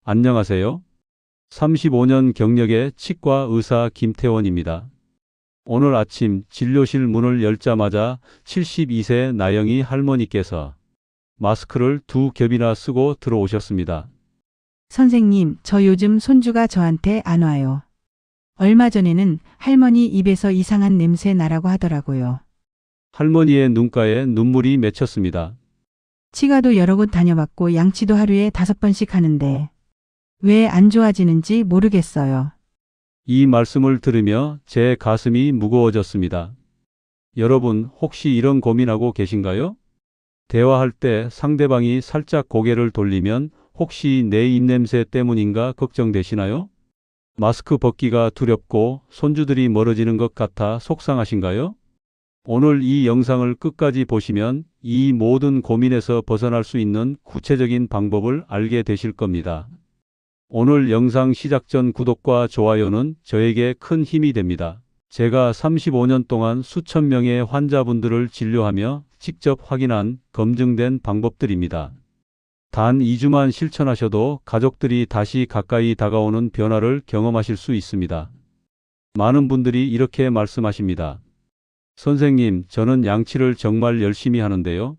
안녕하세요. 35년 경력의 치과 의사 김태원입니다. 오늘 아침 진료실 문을 열자마자 72세 나영이 할머니께서 마스크를 두 겹이나 쓰고 들어오셨습니다. 선생님, 저 요즘 손주가 저한테 안 와요. 얼마 전에는 할머니 입에서 이상한 냄새 나라고 하더라고요. 할머니의 눈가에 눈물이 맺혔습니다. 치과도 여러 곳 다녀봤고 양치도 하루에 5번씩 하는데 왜 안 좋아지는지 모르겠어요. 이 말씀을 들으며 제 가슴이 무거워졌습니다. 여러분, 혹시 이런 고민하고 계신가요? 대화할 때 상대방이 살짝 고개를 돌리면 혹시 내 입냄새 때문인가 걱정되시나요? 마스크 벗기가 두렵고 손주들이 멀어지는 것 같아 속상하신가요? 오늘 이 영상을 끝까지 보시면 이 모든 고민에서 벗어날 수 있는 구체적인 방법을 알게 되실 겁니다. 오늘 영상 시작 전 구독과 좋아요는 저에게 큰 힘이 됩니다. 제가 35년 동안 수천 명의 환자분들을 진료하며 직접 확인한 검증된 방법들입니다. 단 2주만 실천하셔도 가족들이 다시 가까이 다가오는 변화를 경험하실 수 있습니다. 많은 분들이 이렇게 말씀하십니다. 선생님, 저는 양치를 정말 열심히 하는데요.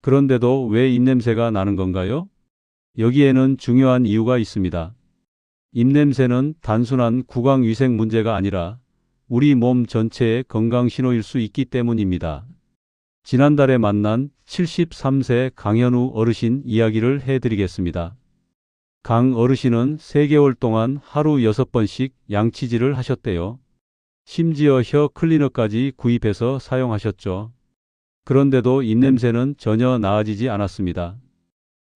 그런데도 왜 입냄새가 나는 건가요? 여기에는 중요한 이유가 있습니다. 입냄새는 단순한 구강위생 문제가 아니라 우리 몸 전체의 건강 신호일 수 있기 때문입니다. 지난달에 만난 73세 강현우 어르신 이야기를 해드리겠습니다. 강 어르신은 3개월 동안 하루 6번씩 양치질을 하셨대요. 심지어 혀 클리너까지 구입해서 사용하셨죠. 그런데도 입냄새는 전혀 나아지지 않았습니다.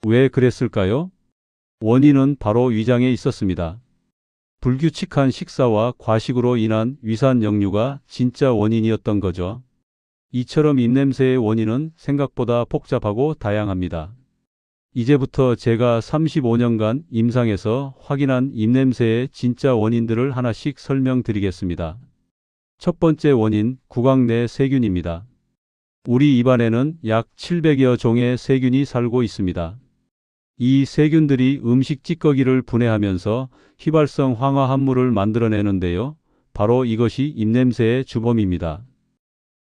왜 그랬을까요? 원인은 바로 위장에 있었습니다. 불규칙한 식사와 과식으로 인한 위산 역류가 진짜 원인이었던 거죠. 이처럼 입냄새의 원인은 생각보다 복잡하고 다양합니다. 이제부터 제가 35년간 임상에서 확인한 입냄새의 진짜 원인들을 하나씩 설명드리겠습니다. 첫 번째 원인, 구강 내 세균입니다. 우리 입안에는 약 700여 종의 세균이 살고 있습니다. 이 세균들이 음식 찌꺼기를 분해하면서 휘발성 황화합물을 만들어내는데요. 바로 이것이 입냄새의 주범입니다.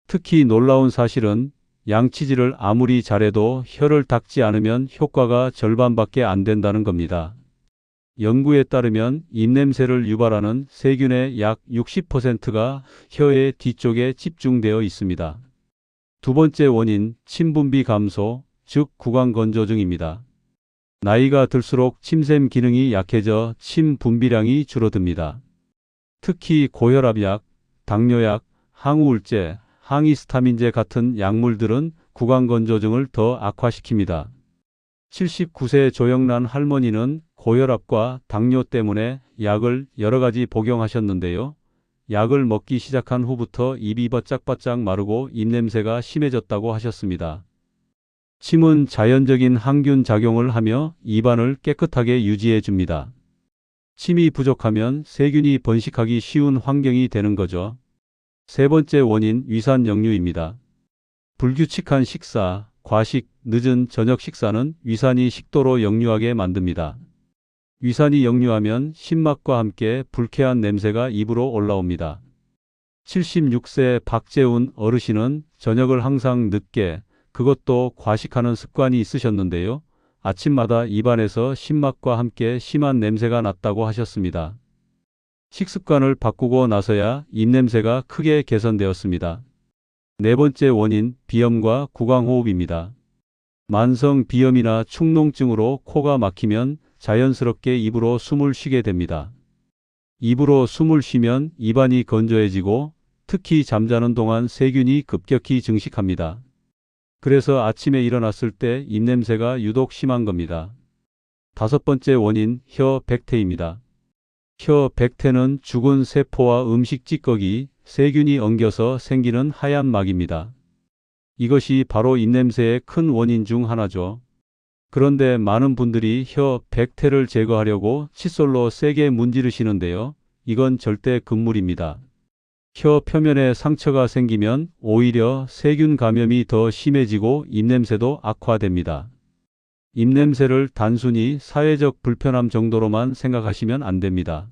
특히 놀라운 사실은 양치질을 아무리 잘해도 혀를 닦지 않으면 효과가 절반밖에 안 된다는 겁니다. 연구에 따르면 입냄새를 유발하는 세균의 약 60%가 혀의 뒤쪽에 집중되어 있습니다. 두 번째 원인, 침분비 감소, 즉 구강 건조증입니다. 나이가 들수록 침샘 기능이 약해져 침 분비량이 줄어듭니다. 특히 고혈압약, 당뇨약, 항우울제, 항히스타민제 같은 약물들은 구강 건조증을 더 악화시킵니다. 79세 조영란 할머니는 고혈압과 당뇨 때문에 약을 여러 가지 복용하셨는데요. 약을 먹기 시작한 후부터 입이 바짝바짝 마르고 입냄새가 심해졌다고 하셨습니다. 침은 자연적인 항균 작용을 하며 입안을 깨끗하게 유지해 줍니다. 침이 부족하면 세균이 번식하기 쉬운 환경이 되는 거죠. 세 번째 원인, 위산 역류입니다. 불규칙한 식사, 과식, 늦은 저녁 식사는 위산이 식도로 역류하게 만듭니다. 위산이 역류하면 신맛과 함께 불쾌한 냄새가 입으로 올라옵니다. 76세 박재훈 어르신은 저녁을 항상 늦게, 그것도 과식하는 습관이 있으셨는데요. 아침마다 입안에서 신맛과 함께 심한 냄새가 났다고 하셨습니다. 식습관을 바꾸고 나서야 입냄새가 크게 개선되었습니다. 네 번째 원인, 비염과 구강호흡입니다. 만성 비염이나 축농증으로 코가 막히면 자연스럽게 입으로 숨을 쉬게 됩니다. 입으로 숨을 쉬면 입안이 건조해지고 특히 잠자는 동안 세균이 급격히 증식합니다. 그래서 아침에 일어났을 때 입냄새가 유독 심한 겁니다. 다섯 번째 원인, 혀 백태입니다. 혀 백태는 죽은 세포와 음식 찌꺼기, 세균이 엉겨서 생기는 하얀 막입니다. 이것이 바로 입냄새의 큰 원인 중 하나죠. 그런데 많은 분들이 혀 백태를 제거하려고 칫솔로 세게 문지르시는데요. 이건 절대 금물입니다. 혀 표면에 상처가 생기면 오히려 세균 감염이 더 심해지고 입냄새도 악화됩니다. 입냄새를 단순히 사회적 불편함 정도로만 생각하시면 안 됩니다.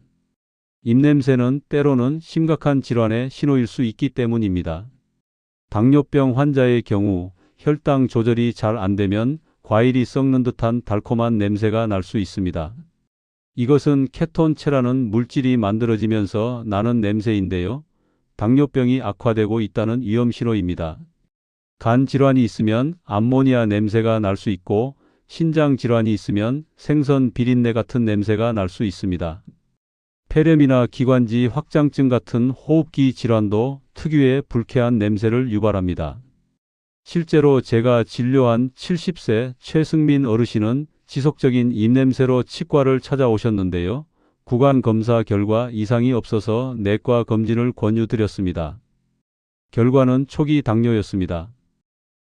입냄새는 때로는 심각한 질환의 신호일 수 있기 때문입니다. 당뇨병 환자의 경우 혈당 조절이 잘 안 되면 과일이 썩는 듯한 달콤한 냄새가 날 수 있습니다. 이것은 케톤체라는 물질이 만들어지면서 나는 냄새인데요. 당뇨병이 악화되고 있다는 위험 신호입니다. 간 질환이 있으면 암모니아 냄새가 날 수 있고 신장 질환이 있으면 생선 비린내 같은 냄새가 날 수 있습니다. 폐렴이나 기관지 확장증 같은 호흡기 질환도 특유의 불쾌한 냄새를 유발합니다. 실제로 제가 진료한 70세 최승민 어르신은 지속적인 입냄새로 치과를 찾아오셨는데요. 구강 검사 결과 이상이 없어서 내과 검진을 권유드렸습니다. 결과는 초기 당뇨였습니다.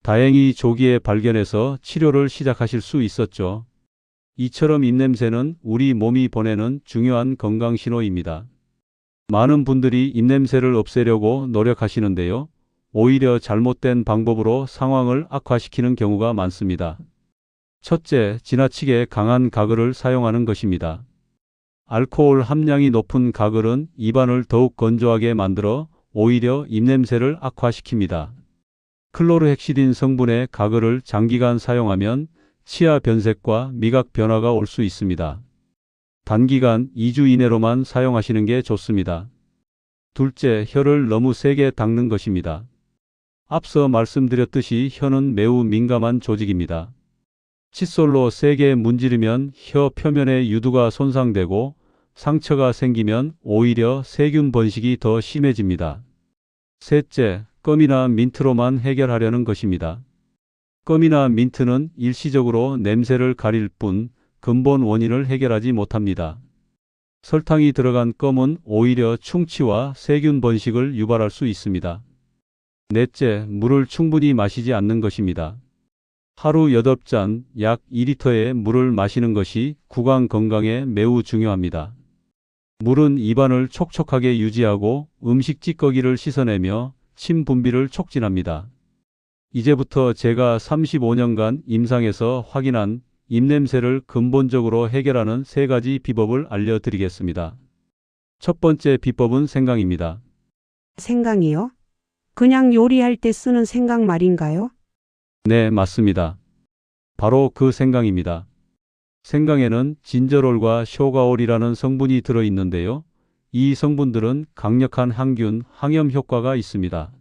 다행히 조기에 발견해서 치료를 시작하실 수 있었죠. 이처럼 입냄새는 우리 몸이 보내는 중요한 건강 신호입니다. 많은 분들이 입냄새를 없애려고 노력하시는데요. 오히려 잘못된 방법으로 상황을 악화시키는 경우가 많습니다. 첫째, 지나치게 강한 가글을 사용하는 것입니다. 알코올 함량이 높은 가글은 입안을 더욱 건조하게 만들어 오히려 입냄새를 악화시킵니다. 클로르헥시딘 성분의 가글을 장기간 사용하면 치아 변색과 미각 변화가 올 수 있습니다. 단기간 2주 이내로만 사용하시는 게 좋습니다. 둘째, 혀를 너무 세게 닦는 것입니다. 앞서 말씀드렸듯이 혀는 매우 민감한 조직입니다. 칫솔로 세게 문지르면 혀 표면의 유두가 손상되고 상처가 생기면 오히려 세균 번식이 더 심해집니다. 셋째, 껌이나 민트로만 해결하려는 것입니다. 껌이나 민트는 일시적으로 냄새를 가릴 뿐 근본 원인을 해결하지 못합니다. 설탕이 들어간 껌은 오히려 충치와 세균 번식을 유발할 수 있습니다. 넷째, 물을 충분히 마시지 않는 것입니다. 하루 8잔, 약 2리터의 물을 마시는 것이 구강 건강에 매우 중요합니다. 물은 입안을 촉촉하게 유지하고 음식 찌꺼기를 씻어내며 침 분비를 촉진합니다. 이제부터 제가 35년간 임상에서 확인한 입냄새를 근본적으로 해결하는 3가지 비법을 알려드리겠습니다. 첫 번째 비법은 생강입니다. 생강이요? 그냥 요리할 때 쓰는 생강 말인가요? 네, 맞습니다. 바로 그 생강입니다. 생강에는 진저롤과 쇼가올이라는 성분이 들어있는데요. 이 성분들은 강력한 항균, 항염 효과가 있습니다.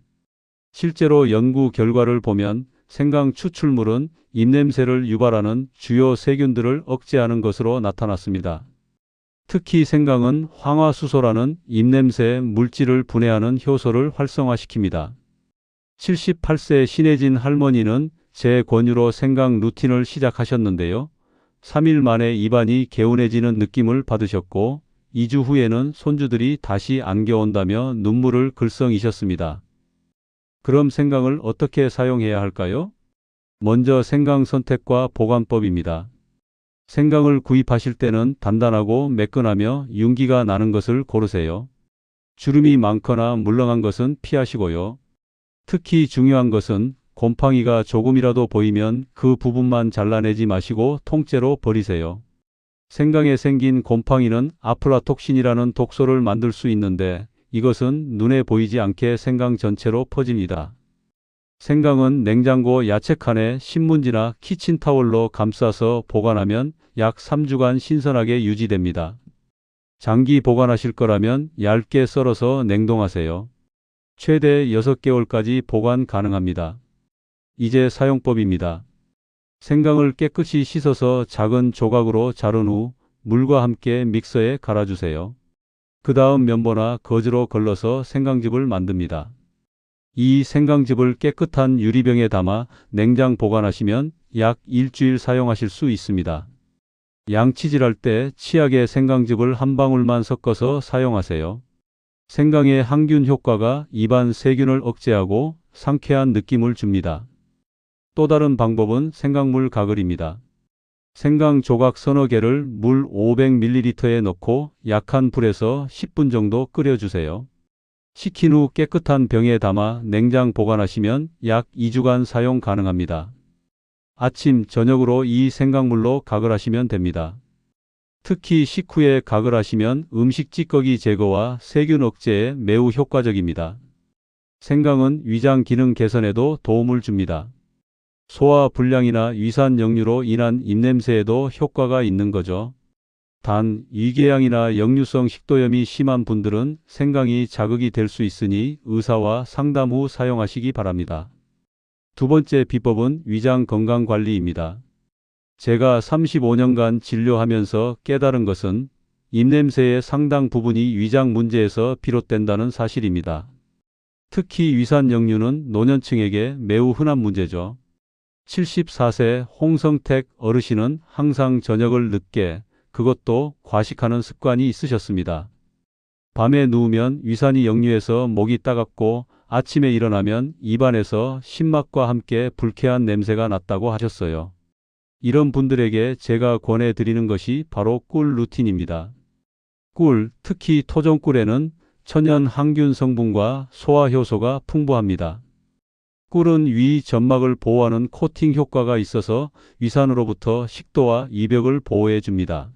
실제로 연구 결과를 보면 생강 추출물은 입냄새를 유발하는 주요 세균들을 억제하는 것으로 나타났습니다. 특히 생강은 황화수소라는 입냄새 물질을 분해하는 효소를 활성화시킵니다. 78세 신혜진 할머니는 제 권유로 생강 루틴을 시작하셨는데요. 3일 만에 입안이 개운해지는 느낌을 받으셨고 2주 후에는 손주들이 다시 안겨온다며 눈물을 글썽이셨습니다. 그럼 생강을 어떻게 사용해야 할까요? 먼저 생강 선택과 보관법입니다. 생강을 구입하실 때는 단단하고 매끈하며 윤기가 나는 것을 고르세요. 주름이 많거나 물렁한 것은 피하시고요. 특히 중요한 것은 곰팡이가 조금이라도 보이면 그 부분만 잘라내지 마시고 통째로 버리세요. 생강에 생긴 곰팡이는 아플라톡신이라는 독소를 만들 수 있는데 이것은 눈에 보이지 않게 생강 전체로 퍼집니다. 생강은 냉장고 야채칸에 신문지나 키친타월로 감싸서 보관하면 약 3주간 신선하게 유지됩니다. 장기 보관하실 거라면 얇게 썰어서 냉동하세요. 최대 6개월까지 보관 가능합니다. 이제 사용법입니다. 생강을 깨끗이 씻어서 작은 조각으로 자른 후 물과 함께 믹서에 갈아주세요. 그 다음 면보나 거즈로 걸러서 생강즙을 만듭니다. 이 생강즙을 깨끗한 유리병에 담아 냉장 보관하시면 약 일주일 사용하실 수 있습니다. 양치질할 때 치약에 생강즙을 한 방울만 섞어서 사용하세요. 생강의 항균 효과가 입안 세균을 억제하고 상쾌한 느낌을 줍니다. 또 다른 방법은 생강물 가글입니다. 생강 조각 서너 개를 물 500ml에 넣고 약한 불에서 10분 정도 끓여주세요. 식힌 후 깨끗한 병에 담아 냉장 보관하시면 약 2주간 사용 가능합니다. 아침, 저녁으로 이 생강물로 각을 하시면 됩니다. 특히 식후에 각을 하시면 음식 찌꺼기 제거와 세균 억제에 매우 효과적입니다. 생강은 위장 기능 개선에도 도움을 줍니다. 소화 불량이나 위산 역류로 인한 입냄새에도 효과가 있는 거죠. 단, 위궤양이나 역류성 식도염이 심한 분들은 생강이 자극이 될 수 있으니 의사와 상담 후 사용하시기 바랍니다. 두 번째 비법은 위장 건강 관리입니다. 제가 35년간 진료하면서 깨달은 것은 입냄새의 상당 부분이 위장 문제에서 비롯된다는 사실입니다. 특히 위산 역류는 노년층에게 매우 흔한 문제죠. 74세 홍성택 어르신은 항상 저녁을 늦게, 그것도 과식하는 습관이 있으셨습니다. 밤에 누우면 위산이 역류해서 목이 따갑고 아침에 일어나면 입안에서 신맛과 함께 불쾌한 냄새가 났다고 하셨어요. 이런 분들에게 제가 권해드리는 것이 바로 꿀 루틴입니다. 꿀, 특히 토종꿀에는 천연 항균 성분과 소화 효소가 풍부합니다. 꿀은 위 점막을 보호하는 코팅 효과가 있어서 위산으로부터 식도와 이벽을 보호해 줍니다.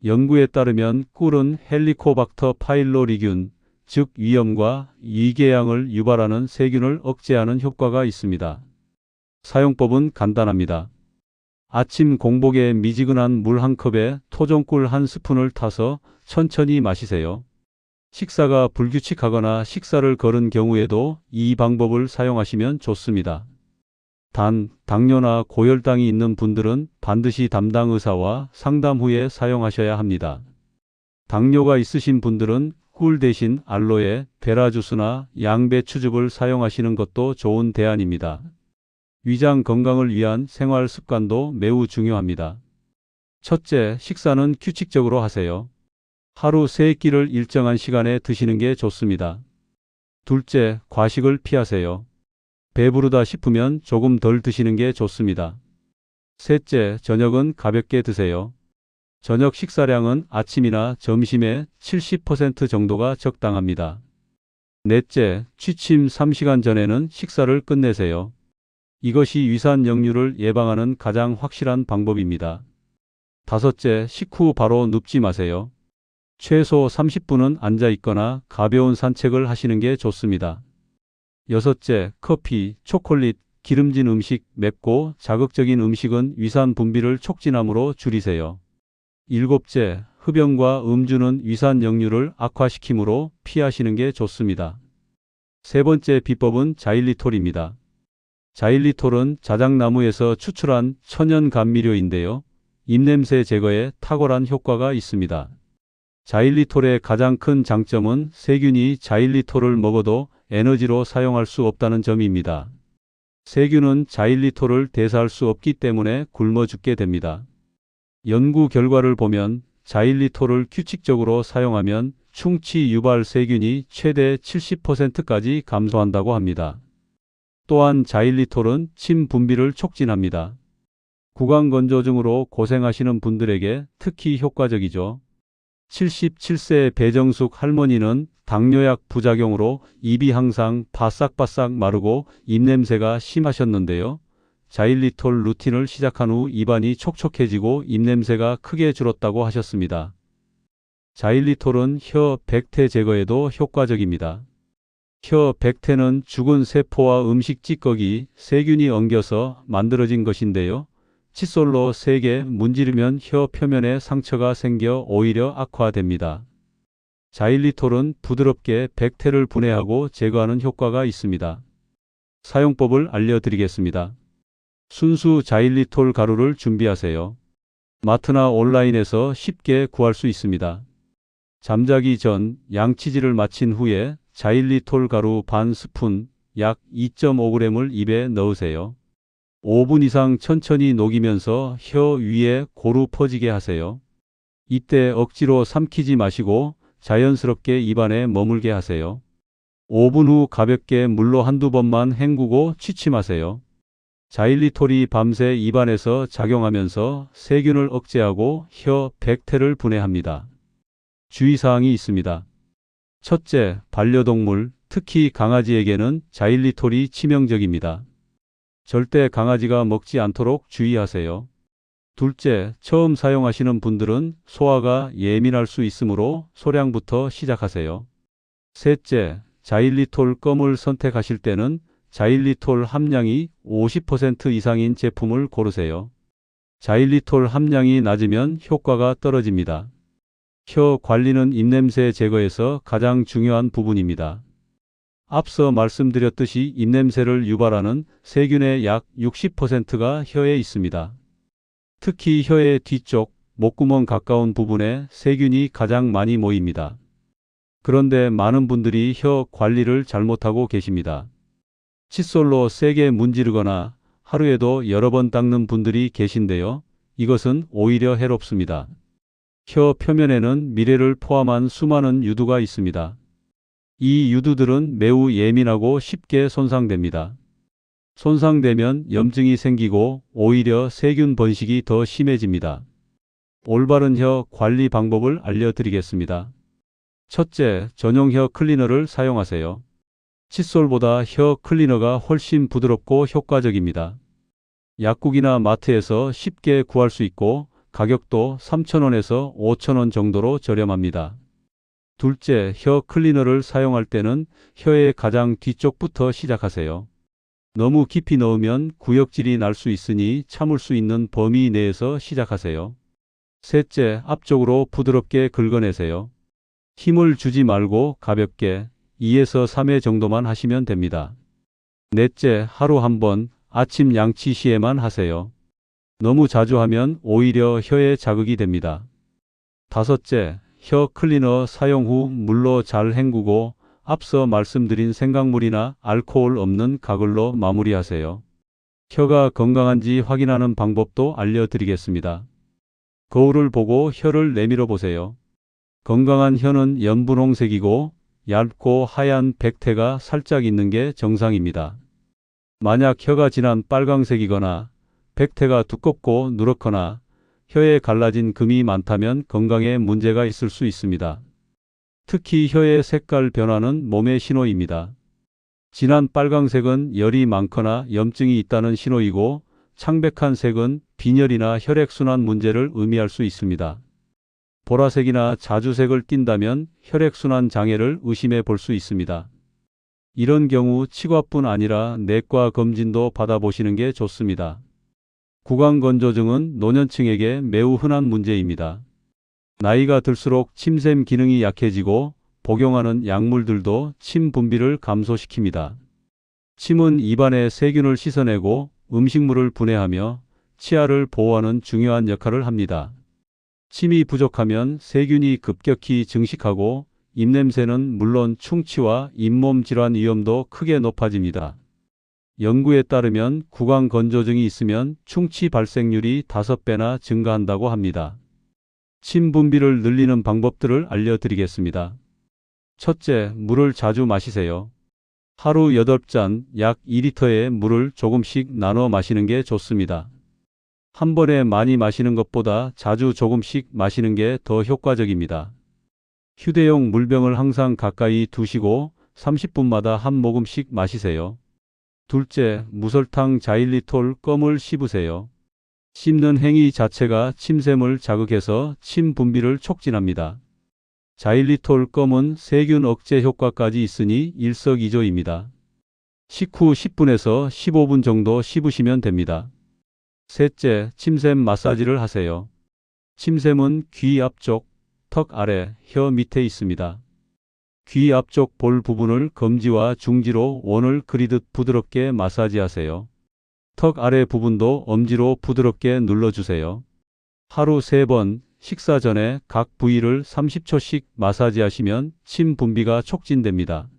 연구에 따르면 꿀은 헬리코박터 파일로리균, 즉 위염과 위궤양을 유발하는 세균을 억제하는 효과가 있습니다. 사용법은 간단합니다. 아침 공복에 미지근한 물 한 컵에 토종꿀 한 스푼을 타서 천천히 마시세요. 식사가 불규칙하거나 식사를 거른 경우에도 이 방법을 사용하시면 좋습니다. 단, 당뇨나 고혈당이 있는 분들은 반드시 담당 의사와 상담 후에 사용하셔야 합니다. 당뇨가 있으신 분들은 꿀 대신 알로에, 베라주스나 양배추즙을 사용하시는 것도 좋은 대안입니다. 위장 건강을 위한 생활 습관도 매우 중요합니다. 첫째, 식사는 규칙적으로 하세요. 하루 3끼를 일정한 시간에 드시는 게 좋습니다. 둘째, 과식을 피하세요. 배부르다 싶으면 조금 덜 드시는 게 좋습니다. 셋째, 저녁은 가볍게 드세요. 저녁 식사량은 아침이나 점심의 70% 정도가 적당합니다. 넷째, 취침 3시간 전에는 식사를 끝내세요. 이것이 위산 역류를 예방하는 가장 확실한 방법입니다. 다섯째, 식후 바로 눕지 마세요. 최소 30분은 앉아 있거나 가벼운 산책을 하시는 게 좋습니다. 여섯째, 커피, 초콜릿, 기름진 음식, 맵고 자극적인 음식은 위산 분비를 촉진하므로 줄이세요. 일곱째, 흡연과 음주는 위산 역류를 악화시키므로 피하시는 게 좋습니다. 세 번째 비법은 자일리톨입니다. 자일리톨은 자작나무에서 추출한 천연 감미료인데요. 입냄새 제거에 탁월한 효과가 있습니다. 자일리톨의 가장 큰 장점은 세균이 자일리톨을 먹어도 에너지로 사용할 수 없다는 점입니다. 세균은 자일리톨을 대사할 수 없기 때문에 굶어 죽게 됩니다. 연구 결과를 보면 자일리톨을 규칙적으로 사용하면 충치 유발 세균이 최대 70%까지 감소한다고 합니다. 또한 자일리톨은 침 분비를 촉진합니다. 구강건조증으로 고생하시는 분들에게 특히 효과적이죠. 77세 배정숙 할머니는 당뇨약 부작용으로 입이 항상 바싹바싹 마르고 입냄새가 심하셨는데요. 자일리톨 루틴을 시작한 후 입안이 촉촉해지고 입냄새가 크게 줄었다고 하셨습니다. 자일리톨은 혀 백태 제거에도 효과적입니다. 혀 백태는 죽은 세포와 음식 찌꺼기, 세균이 엉겨서 만들어진 것인데요. 칫솔로 세게 문지르면 혀 표면에 상처가 생겨 오히려 악화됩니다. 자일리톨은 부드럽게 백태를 분해하고 제거하는 효과가 있습니다. 사용법을 알려드리겠습니다. 순수 자일리톨 가루를 준비하세요. 마트나 온라인에서 쉽게 구할 수 있습니다. 잠자기 전 양치질을 마친 후에 자일리톨 가루 반 스푼, 약 2.5g을 입에 넣으세요. 5분 이상 천천히 녹이면서 혀 위에 고루 퍼지게 하세요. 이때 억지로 삼키지 마시고 자연스럽게 입안에 머물게 하세요. 5분 후 가볍게 물로 한두 번만 헹구고 취침하세요. 자일리톨이 밤새 입안에서 작용하면서 세균을 억제하고 혀 백태를 분해합니다. 주의사항이 있습니다. 첫째, 반려동물, 특히 강아지에게는 자일리톨이 치명적입니다. 절대 강아지가 먹지 않도록 주의하세요. 둘째, 처음 사용하시는 분들은 소화가 예민할 수 있으므로 소량부터 시작하세요. 셋째, 자일리톨 껌을 선택하실 때는 자일리톨 함량이 50% 이상인 제품을 고르세요. 자일리톨 함량이 낮으면 효과가 떨어집니다. 혀 관리는 입냄새 제거에서 가장 중요한 부분입니다. 앞서 말씀드렸듯이 입냄새를 유발하는 세균의 약 60%가 혀에 있습니다. 특히 혀의 뒤쪽, 목구멍 가까운 부분에 세균이 가장 많이 모입니다. 그런데 많은 분들이 혀 관리를 잘못하고 계십니다. 칫솔로 세게 문지르거나 하루에도 여러 번 닦는 분들이 계신데요. 이것은 오히려 해롭습니다. 혀 표면에는 미레를 포함한 수많은 유두가 있습니다. 이 유두들은 매우 예민하고 쉽게 손상됩니다. 손상되면 염증이 생기고 오히려 세균 번식이 더 심해집니다. 올바른 혀 관리 방법을 알려드리겠습니다. 첫째, 전용 혀 클리너를 사용하세요. 칫솔보다 혀 클리너가 훨씬 부드럽고 효과적입니다. 약국이나 마트에서 쉽게 구할 수 있고 가격도 3,000원에서 5,000원 정도로 저렴합니다. 둘째, 혀 클리너를 사용할 때는 혀의 가장 뒤쪽부터 시작하세요. 너무 깊이 넣으면 구역질이 날 수 있으니 참을 수 있는 범위 내에서 시작하세요. 셋째, 앞쪽으로 부드럽게 긁어내세요. 힘을 주지 말고 가볍게 2에서 3회 정도만 하시면 됩니다. 넷째, 하루 한 번 아침 양치 시에만 하세요. 너무 자주 하면 오히려 혀에 자극이 됩니다. 다섯째, 혀 클리너 사용 후 물로 잘 헹구고 앞서 말씀드린 생강물이나 알코올 없는 가글로 마무리하세요. 혀가 건강한지 확인하는 방법도 알려드리겠습니다. 거울을 보고 혀를 내밀어 보세요. 건강한 혀는 연분홍색이고 얇고 하얀 백태가 살짝 있는 게 정상입니다. 만약 혀가 진한 빨강색이거나 백태가 두껍고 누렇거나 혀에 갈라진 금이 많다면 건강에 문제가 있을 수 있습니다. 특히 혀의 색깔 변화는 몸의 신호입니다. 진한 빨강색은 열이 많거나 염증이 있다는 신호이고 창백한 색은 빈혈이나 혈액순환 문제를 의미할 수 있습니다. 보라색이나 자주색을 띈다면 혈액순환 장애를 의심해 볼 수 있습니다. 이런 경우 치과뿐 아니라 내과 검진도 받아보시는 게 좋습니다. 구강건조증은 노년층에게 매우 흔한 문제입니다. 나이가 들수록 침샘 기능이 약해지고 복용하는 약물들도 침 분비를 감소시킵니다. 침은 입안의 세균을 씻어내고 음식물을 분해하며 치아를 보호하는 중요한 역할을 합니다. 침이 부족하면 세균이 급격히 증식하고 입냄새는 물론 충치와 잇몸 질환 위험도 크게 높아집니다. 연구에 따르면 구강건조증이 있으면 충치 발생률이 5배나 증가한다고 합니다. 침 분비를 늘리는 방법들을 알려드리겠습니다. 첫째, 물을 자주 마시세요. 하루 8잔, 약 2리터의 물을 조금씩 나눠 마시는 게 좋습니다. 한 번에 많이 마시는 것보다 자주 조금씩 마시는 게 더 효과적입니다. 휴대용 물병을 항상 가까이 두시고 30분마다 한 모금씩 마시세요. 둘째, 무설탕 자일리톨 껌을 씹으세요. 씹는 행위 자체가 침샘을 자극해서 침 분비를 촉진합니다. 자일리톨 껌은 세균 억제 효과까지 있으니 일석이조입니다. 식후 10분에서 15분 정도 씹으시면 됩니다. 셋째, 침샘 마사지를 하세요. 침샘은 귀 앞쪽, 턱 아래, 혀 밑에 있습니다. 귀 앞쪽 볼 부분을 검지와 중지로 원을 그리듯 부드럽게 마사지하세요. 턱 아래 부분도 엄지로 부드럽게 눌러주세요. 하루 3번, 식사 전에 각 부위를 30초씩 마사지하시면 침 분비가 촉진됩니다.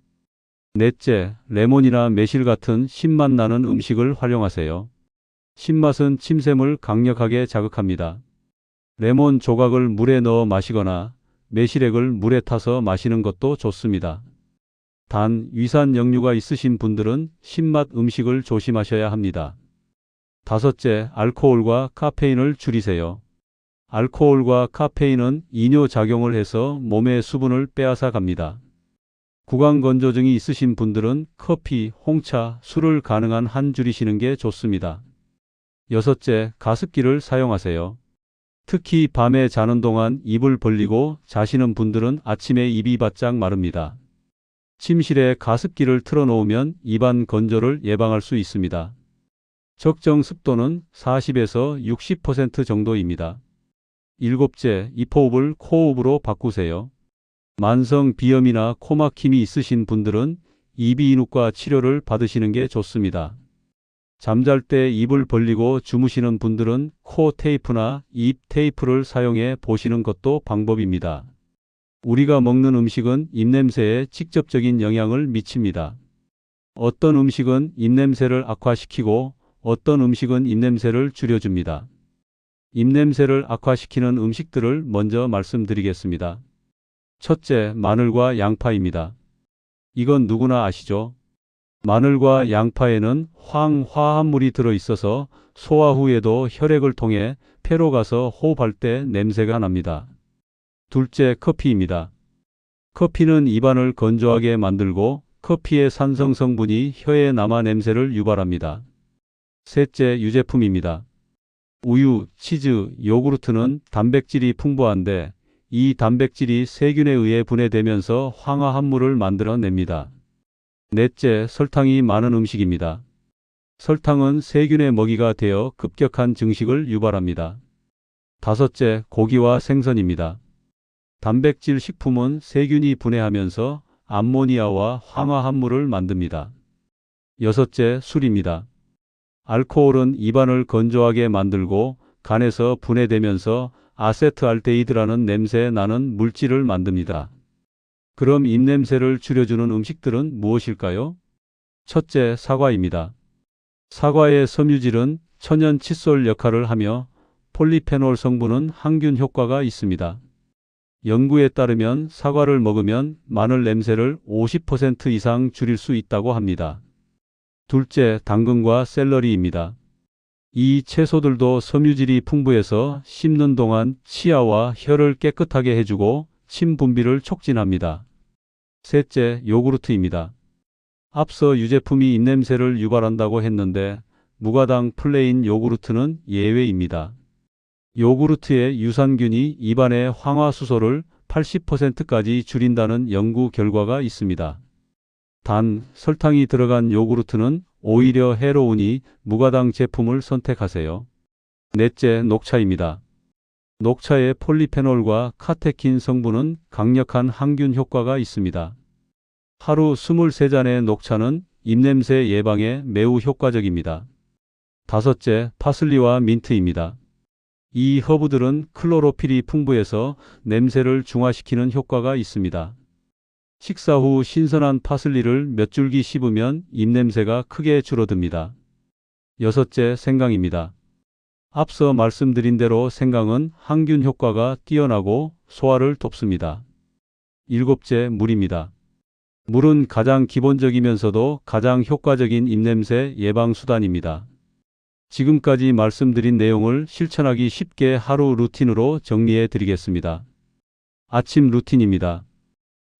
넷째, 레몬이나 매실 같은 신맛 나는 음식을 활용하세요. 신맛은 침샘을 강력하게 자극합니다. 레몬 조각을 물에 넣어 마시거나 매실액을 물에 타서 마시는 것도 좋습니다. 단, 위산 역류가 있으신 분들은 신맛 음식을 조심하셔야 합니다. 다섯째, 알코올과 카페인을 줄이세요. 알코올과 카페인은 이뇨작용을 해서 몸의 수분을 빼앗아 갑니다. 구강건조증이 있으신 분들은 커피, 홍차, 술을 가능한 한 줄이시는 게 좋습니다. 여섯째, 가습기를 사용하세요. 특히 밤에 자는 동안 입을 벌리고 자시는 분들은 아침에 입이 바짝 마릅니다. 침실에 가습기를 틀어놓으면 입안 건조를 예방할 수 있습니다. 적정 습도는 40에서 60% 정도입니다. 일곱째, 입호흡을 코호흡으로 바꾸세요. 만성 비염이나 코막힘이 있으신 분들은 이비인후과 치료를 받으시는 게 좋습니다. 잠잘 때 입을 벌리고 주무시는 분들은 코 테이프나 입 테이프를 사용해 보시는 것도 방법입니다. 우리가 먹는 음식은 입냄새에 직접적인 영향을 미칩니다. 어떤 음식은 입냄새를 악화시키고 어떤 음식은 입냄새를 줄여줍니다. 입냄새를 악화시키는 음식들을 먼저 말씀드리겠습니다. 첫째, 마늘과 양파입니다. 이건 누구나 아시죠? 마늘과 양파에는 황화합물이 들어있어서 소화 후에도 혈액을 통해 폐로 가서 호흡할 때 냄새가 납니다. 둘째, 커피입니다. 커피는 입안을 건조하게 만들고 커피의 산성 성분이 혀에 남아 냄새를 유발합니다. 셋째, 유제품입니다. 우유, 치즈, 요구르트는 단백질이 풍부한데 이 단백질이 세균에 의해 분해되면서 황화합물을 만들어냅니다. 넷째, 설탕이 많은 음식입니다. 설탕은 세균의 먹이가 되어 급격한 증식을 유발합니다. 다섯째, 고기와 생선입니다. 단백질 식품은 세균이 분해하면서 암모니아와 황화합물을 만듭니다. 여섯째, 술입니다. 알코올은 입안을 건조하게 만들고 간에서 분해되면서 아세트알데히드라는 냄새 나는 물질을 만듭니다. 그럼 입냄새를 줄여주는 음식들은 무엇일까요? 첫째, 사과입니다. 사과의 섬유질은 천연 칫솔 역할을 하며 폴리페놀 성분은 항균 효과가 있습니다. 연구에 따르면 사과를 먹으면 마늘 냄새를 50% 이상 줄일 수 있다고 합니다. 둘째, 당근과 샐러리입니다. 이 채소들도 섬유질이 풍부해서 씹는 동안 치아와 혀를 깨끗하게 해주고 침 분비를 촉진합니다. 셋째, 요구르트입니다. 앞서 유제품이 입냄새를 유발한다고 했는데 무가당 플레인 요구르트는 예외입니다. 요구르트의 유산균이 입안의 황화수소를 80%까지 줄인다는 연구 결과가 있습니다. 단, 설탕이 들어간 요구르트는 오히려 해로우니 무가당 제품을 선택하세요. 넷째, 녹차입니다. 녹차의 폴리페놀과 카테킨 성분은 강력한 항균 효과가 있습니다. 하루 23잔의 녹차는 입냄새 예방에 매우 효과적입니다. 다섯째, 파슬리와 민트입니다. 이 허브들은 클로로필이 풍부해서 냄새를 중화시키는 효과가 있습니다. 식사 후 신선한 파슬리를 몇 줄기 씹으면 입냄새가 크게 줄어듭니다. 여섯째, 생강입니다. 앞서 말씀드린 대로 생강은 항균 효과가 뛰어나고 소화를 돕습니다. 일곱째, 물입니다. 물은 가장 기본적이면서도 가장 효과적인 입냄새 예방 수단입니다. 지금까지 말씀드린 내용을 실천하기 쉽게 하루 루틴으로 정리해 드리겠습니다. 아침 루틴입니다.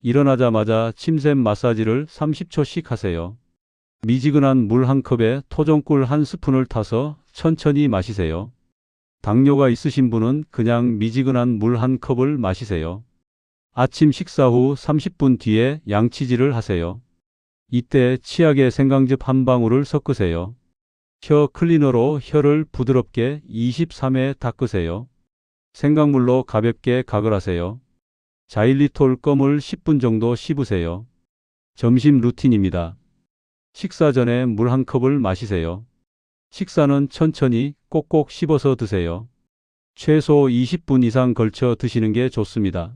일어나자마자 침샘 마사지를 30초씩 하세요. 미지근한 물 한 컵에 토종꿀 한 스푼을 타서 천천히 마시세요. 당뇨가 있으신 분은 그냥 미지근한 물 한 컵을 마시세요. 아침 식사 후 30분 뒤에 양치질을 하세요. 이때 치약에 생강즙 한 방울을 섞으세요. 혀 클리너로 혀를 부드럽게 23회 닦으세요. 생강물로 가볍게 가글하세요. 자일리톨 껌을 10분 정도 씹으세요. 점심 루틴입니다. 식사 전에 물 한 컵을 마시세요. 식사는 천천히 꼭꼭 씹어서 드세요. 최소 20분 이상 걸쳐 드시는 게 좋습니다.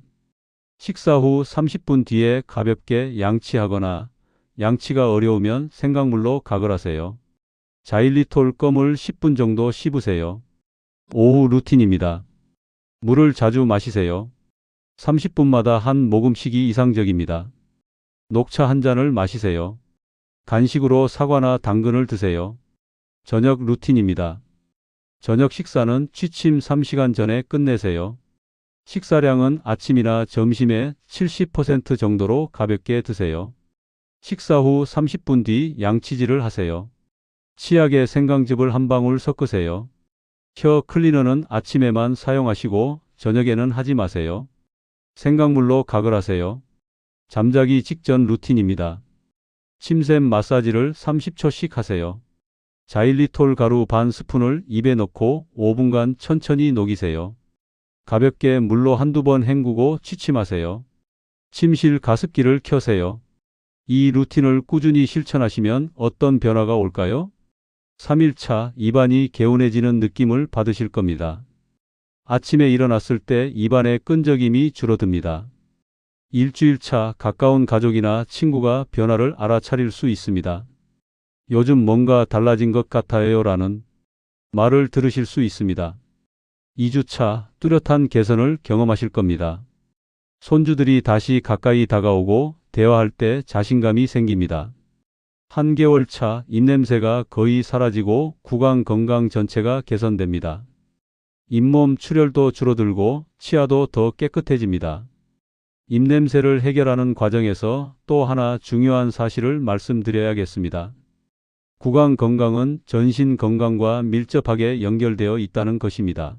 식사 후 30분 뒤에 가볍게 양치하거나 양치가 어려우면 생강물로 가글하세요. 자일리톨 껌을 10분 정도 씹으세요. 오후 루틴입니다. 물을 자주 마시세요. 30분마다 한 모금씩이 이상적입니다. 녹차 한 잔을 마시세요. 간식으로 사과나 당근을 드세요. 저녁 루틴입니다. 저녁 식사는 취침 3시간 전에 끝내세요. 식사량은 아침이나 점심에 70% 정도로 가볍게 드세요. 식사 후 30분 뒤 양치질을 하세요. 치약에 생강즙을 한 방울 섞으세요. 혀 클리너는 아침에만 사용하시고 저녁에는 하지 마세요. 생강물로 가글하세요. 잠자기 직전 루틴입니다. 침샘 마사지를 30초씩 하세요. 자일리톨 가루 반 스푼을 입에 넣고 5분간 천천히 녹이세요. 가볍게 물로 한두 번 헹구고 취침하세요. 침실 가습기를 켜세요. 이 루틴을 꾸준히 실천하시면 어떤 변화가 올까요? 3일차 입안이 개운해지는 느낌을 받으실 겁니다. 아침에 일어났을 때 입안의 끈적임이 줄어듭니다. 일주일차 가까운 가족이나 친구가 변화를 알아차릴 수 있습니다. 요즘 뭔가 달라진 것 같아요 라는 말을 들으실 수 있습니다. 2주차 뚜렷한 개선을 경험하실 겁니다. 손주들이 다시 가까이 다가오고 대화할 때 자신감이 생깁니다. 한개월 차 입냄새가 거의 사라지고 구강 건강 전체가 개선됩니다. 잇몸 출혈도 줄어들고 치아도 더 깨끗해집니다. 입냄새를 해결하는 과정에서 또 하나 중요한 사실을 말씀드려야겠습니다. 구강 건강은 전신 건강과 밀접하게 연결되어 있다는 것입니다.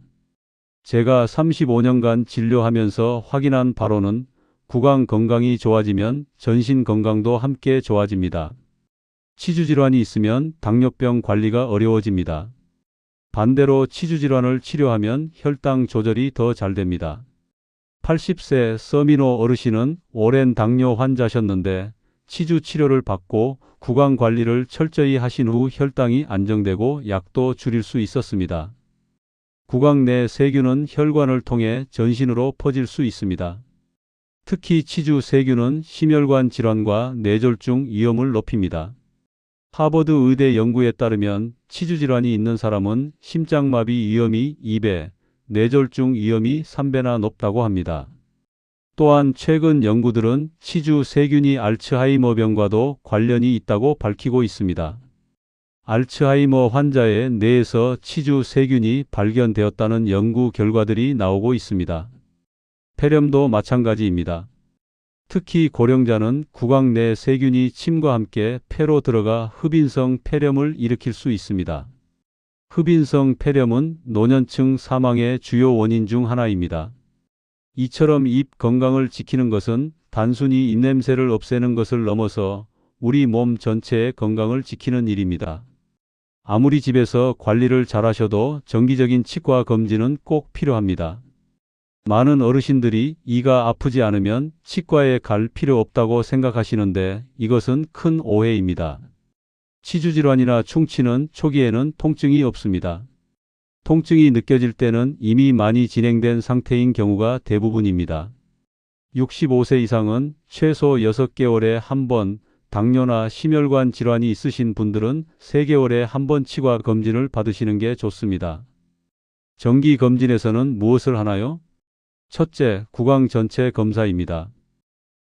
제가 35년간 진료하면서 확인한 바로는 구강 건강이 좋아지면 전신 건강도 함께 좋아집니다. 치주 질환이 있으면 당뇨병 관리가 어려워집니다. 반대로 치주 질환을 치료하면 혈당 조절이 더 잘 됩니다. 80세 서민호 어르신은 오랜 당뇨 환자셨는데 치주 치료를 받고 구강 관리를 철저히 하신 후 혈당이 안정되고 약도 줄일 수 있었습니다. 구강 내 세균은 혈관을 통해 전신으로 퍼질 수 있습니다. 특히 치주 세균은 심혈관 질환과 뇌졸중 위험을 높입니다. 하버드 의대 연구에 따르면 치주 질환이 있는 사람은 심장마비 위험이 2배, 뇌졸중 위험이 3배나 높다고 합니다. 또한 최근 연구들은 치주 세균이 알츠하이머병과도 관련이 있다고 밝히고 있습니다. 알츠하이머 환자의 뇌에서 치주 세균이 발견되었다는 연구 결과들이 나오고 있습니다. 폐렴도 마찬가지입니다. 특히 고령자는 구강 내 세균이 침과 함께 폐로 들어가 흡인성 폐렴을 일으킬 수 있습니다. 흡인성 폐렴은 노년층 사망의 주요 원인 중 하나입니다. 이처럼 입 건강을 지키는 것은 단순히 입냄새를 없애는 것을 넘어서 우리 몸 전체의 건강을 지키는 일입니다. 아무리 집에서 관리를 잘하셔도 정기적인 치과 검진은 꼭 필요합니다. 많은 어르신들이 이가 아프지 않으면 치과에 갈 필요 없다고 생각하시는데 이것은 큰 오해입니다. 치주 질환이나 충치는 초기에는 통증이 없습니다. 통증이 느껴질 때는 이미 많이 진행된 상태인 경우가 대부분입니다. 65세 이상은 최소 6개월에 한 번, 당뇨나 심혈관 질환이 있으신 분들은 3개월에 한 번 치과 검진을 받으시는 게 좋습니다. 정기 검진에서는 무엇을 하나요? 첫째, 구강 전체 검사입니다.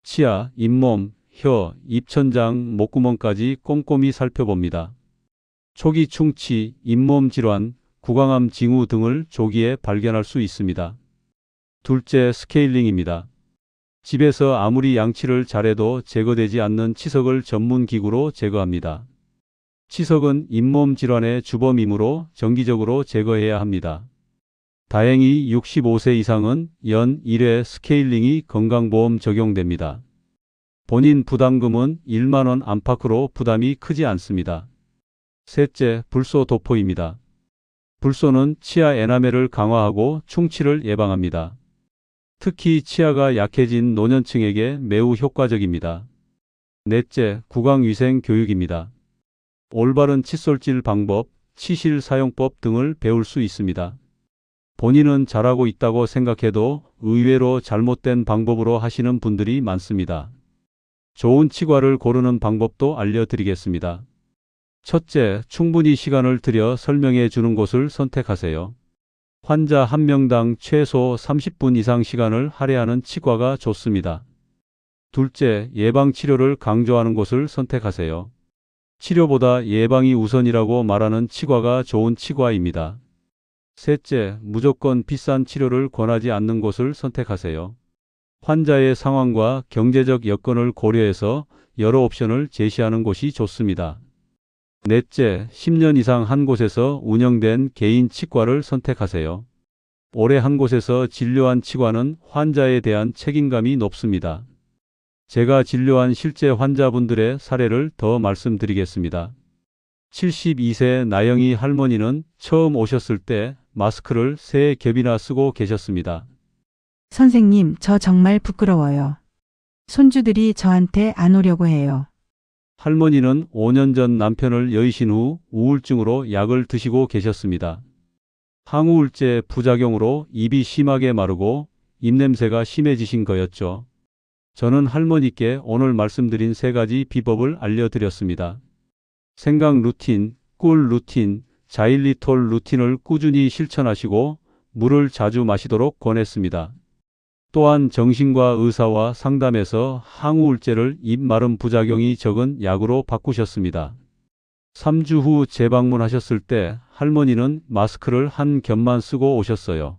치아, 잇몸, 혀, 입천장, 목구멍까지 꼼꼼히 살펴봅니다. 초기 충치, 잇몸 질환, 구강암 징후 등을 조기에 발견할 수 있습니다. 둘째, 스케일링입니다. 집에서 아무리 양치를 잘해도 제거되지 않는 치석을 전문 기구로 제거합니다. 치석은 잇몸 질환의 주범이므로 정기적으로 제거해야 합니다. 다행히 65세 이상은 연 1회 스케일링이 건강보험 적용됩니다. 본인 부담금은 1만 원 안팎으로 부담이 크지 않습니다. 셋째, 불소 도포입니다. 불소는 치아 에나멜을 강화하고 충치를 예방합니다. 특히 치아가 약해진 노년층에게 매우 효과적입니다. 넷째, 구강위생 교육입니다. 올바른 칫솔질 방법, 치실 사용법 등을 배울 수 있습니다. 본인은 잘하고 있다고 생각해도 의외로 잘못된 방법으로 하시는 분들이 많습니다. 좋은 치과를 고르는 방법도 알려드리겠습니다. 첫째, 충분히 시간을 들여 설명해 주는 곳을 선택하세요. 환자 한 명당 최소 30분 이상 시간을 할애하는 치과가 좋습니다. 둘째, 예방치료를 강조하는 곳을 선택하세요. 치료보다 예방이 우선이라고 말하는 치과가 좋은 치과입니다. 셋째, 무조건 비싼 치료를 권하지 않는 곳을 선택하세요. 환자의 상황과 경제적 여건을 고려해서 여러 옵션을 제시하는 곳이 좋습니다. 넷째, 10년 이상 한 곳에서 운영된 개인 치과를 선택하세요. 오래 한 곳에서 진료한 치과는 환자에 대한 책임감이 높습니다. 제가 진료한 실제 환자분들의 사례를 더 말씀드리겠습니다. 72세 나영희 할머니는 처음 오셨을 때 마스크를 3겹이나 쓰고 계셨습니다. 선생님, 저 정말 부끄러워요. 손주들이 저한테 안 오려고 해요. 할머니는 5년 전 남편을 여의신 후 우울증으로 약을 드시고 계셨습니다. 항우울제 부작용으로 입이 심하게 마르고 입냄새가 심해지신 거였죠. 저는 할머니께 오늘 말씀드린 3가지 비법을 알려드렸습니다. 생각 루틴, 꿀 루틴, 자일리톨 루틴을 꾸준히 실천하시고 물을 자주 마시도록 권했습니다. 또한 정신과 의사와 상담해서 항우울제를 입 마름 부작용이 적은 약으로 바꾸셨습니다. 3주 후 재방문하셨을 때 할머니는 마스크를 한 겹만 쓰고 오셨어요.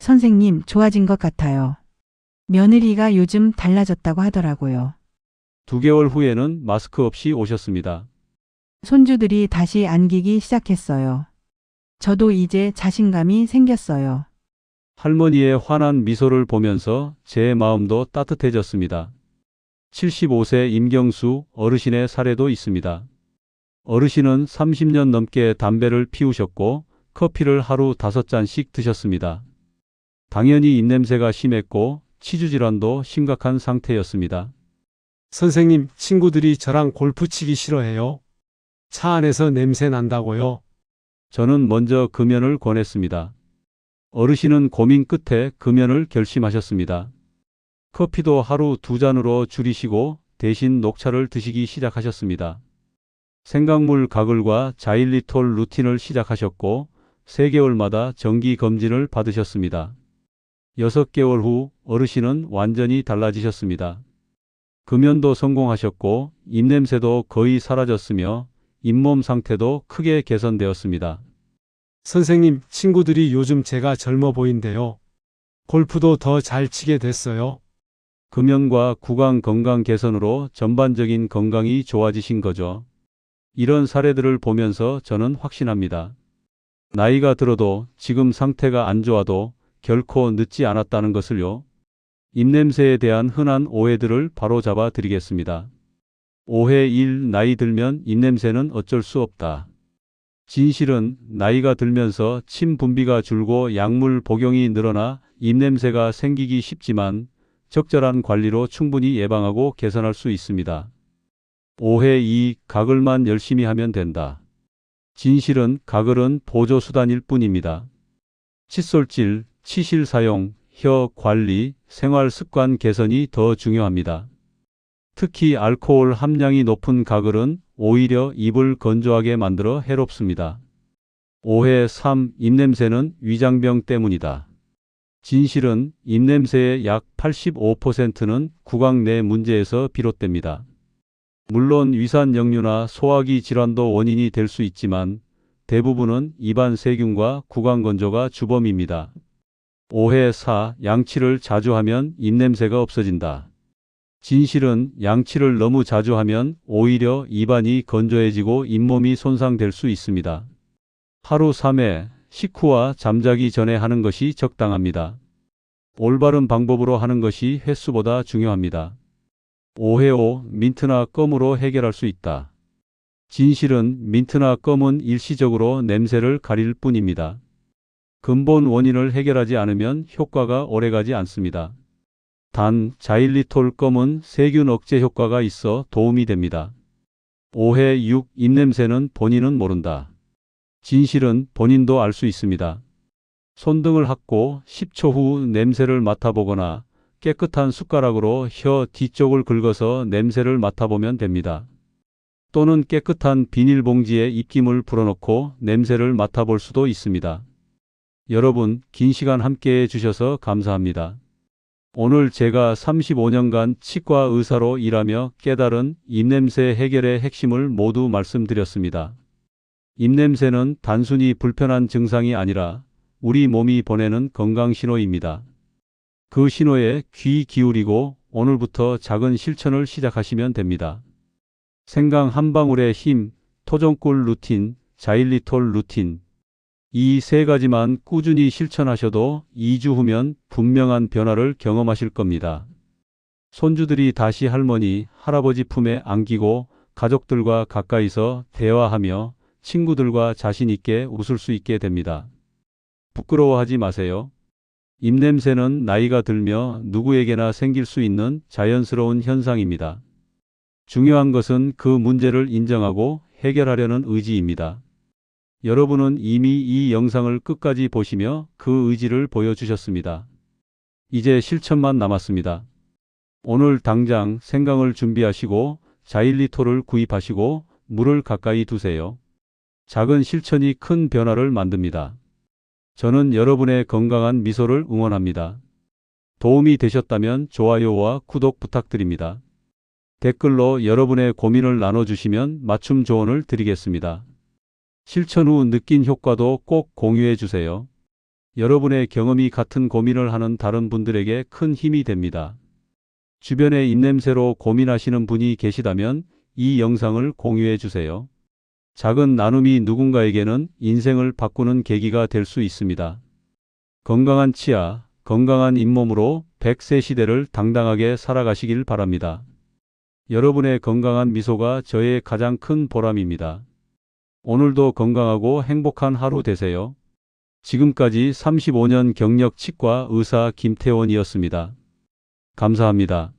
선생님, 좋아진 것 같아요. 며느리가 요즘 달라졌다고 하더라고요. 2개월 후에는 마스크 없이 오셨습니다. 손주들이 다시 안기기 시작했어요. 저도 이제 자신감이 생겼어요. 할머니의 환한 미소를 보면서 제 마음도 따뜻해졌습니다. 75세 임경수 어르신의 사례도 있습니다. 어르신은 30년 넘게 담배를 피우셨고 커피를 하루 5잔씩 드셨습니다. 당연히 입냄새가 심했고 치주질환도 심각한 상태였습니다. 선생님, 친구들이 저랑 골프 치기 싫어해요. 차 안에서 냄새 난다고요. 저는 먼저 금연을 권했습니다. 어르신은 고민 끝에 금연을 결심하셨습니다. 커피도 하루 2잔으로 줄이시고 대신 녹차를 드시기 시작하셨습니다. 생강물 가글과 자일리톨 루틴을 시작하셨고 3개월마다 정기 검진을 받으셨습니다. 6개월 후 어르신은 완전히 달라지셨습니다. 금연도 성공하셨고 입냄새도 거의 사라졌으며 잇몸 상태도 크게 개선되었습니다. 선생님, 친구들이 요즘 제가 젊어 보인대요. 골프도 더 잘 치게 됐어요. 금연과 구강 건강 개선으로 전반적인 건강이 좋아지신 거죠. 이런 사례들을 보면서 저는 확신합니다. 나이가 들어도 지금 상태가 안 좋아도 결코 늦지 않았다는 것을요. 입냄새에 대한 흔한 오해들을 바로잡아 드리겠습니다. 오해 1. 나이 들면 입냄새는 어쩔 수 없다. 진실은 나이가 들면서 침 분비가 줄고 약물 복용이 늘어나 입냄새가 생기기 쉽지만 적절한 관리로 충분히 예방하고 개선할 수 있습니다. 오해 2. 가글만 열심히 하면 된다. 진실은 가글은 보조수단일 뿐입니다. 칫솔질, 치실 사용, 혀 관리, 생활 습관 개선이 더 중요합니다. 특히 알코올 함량이 높은 가글은 오히려 입을 건조하게 만들어 해롭습니다. 오해 3. 입냄새는 위장병 때문이다. 진실은 입냄새의 약 85%는 구강 내 문제에서 비롯됩니다. 물론 위산역류나 소화기 질환도 원인이 될 수 있지만 대부분은 입안 세균과 구강 건조가 주범입니다. 오해 4. 양치를 자주 하면 입냄새가 없어진다. 진실은 양치를 너무 자주 하면 오히려 입안이 건조해지고 잇몸이 손상될 수 있습니다. 하루 3회 식후와 잠자기 전에 하는 것이 적당합니다. 올바른 방법으로 하는 것이 횟수보다 중요합니다. 오해 5. 민트나 껌으로 해결할 수 있다. 진실은 민트나 껌은 일시적으로 냄새를 가릴 뿐입니다. 근본 원인을 해결하지 않으면 효과가 오래가지 않습니다. 단, 자일리톨 껌은 세균 억제 효과가 있어 도움이 됩니다. 오해 6. 입냄새는 본인은 모른다. 진실은 본인도 알 수 있습니다. 손등을 핥고 10초 후 냄새를 맡아보거나 깨끗한 숟가락으로 혀 뒤쪽을 긁어서 냄새를 맡아보면 됩니다. 또는 깨끗한 비닐봉지에 입김을 불어넣고 냄새를 맡아볼 수도 있습니다. 여러분, 긴 시간 함께해 주셔서 감사합니다. 오늘 제가 35년간 치과 의사로 일하며 깨달은 입냄새 해결의 핵심을 모두 말씀드렸습니다. 입냄새는 단순히 불편한 증상이 아니라 우리 몸이 보내는 건강 신호입니다. 그 신호에 귀 기울이고 오늘부터 작은 실천을 시작하시면 됩니다. 생강 한 방울의 힘, 토종꿀 루틴, 자일리톨 루틴. 이 세 가지만 꾸준히 실천하셔도 2주 후면 분명한 변화를 경험하실 겁니다. 손주들이 다시 할머니, 할아버지 품에 안기고 가족들과 가까이서 대화하며 친구들과 자신 있게 웃을 수 있게 됩니다. 부끄러워하지 마세요. 입냄새는 나이가 들며 누구에게나 생길 수 있는 자연스러운 현상입니다. 중요한 것은 그 문제를 인정하고 해결하려는 의지입니다. 여러분은 이미 이 영상을 끝까지 보시며 그 의지를 보여주셨습니다. 이제 실천만 남았습니다. 오늘 당장 생강을 준비하시고 자일리톨을 구입하시고 물을 가까이 두세요. 작은 실천이 큰 변화를 만듭니다. 저는 여러분의 건강한 미소를 응원합니다. 도움이 되셨다면 좋아요와 구독 부탁드립니다. 댓글로 여러분의 고민을 나눠주시면 맞춤 조언을 드리겠습니다. 실천 후 느낀 효과도 꼭 공유해 주세요. 여러분의 경험이 같은 고민을 하는 다른 분들에게 큰 힘이 됩니다. 주변에 입냄새로 고민하시는 분이 계시다면 이 영상을 공유해 주세요. 작은 나눔이 누군가에게는 인생을 바꾸는 계기가 될 수 있습니다. 건강한 치아, 건강한 잇몸으로 100세 시대를 당당하게 살아가시길 바랍니다. 여러분의 건강한 미소가 저의 가장 큰 보람입니다. 오늘도 건강하고 행복한 하루 되세요. 지금까지 35년 경력 치과 의사 김태원이었습니다. 감사합니다.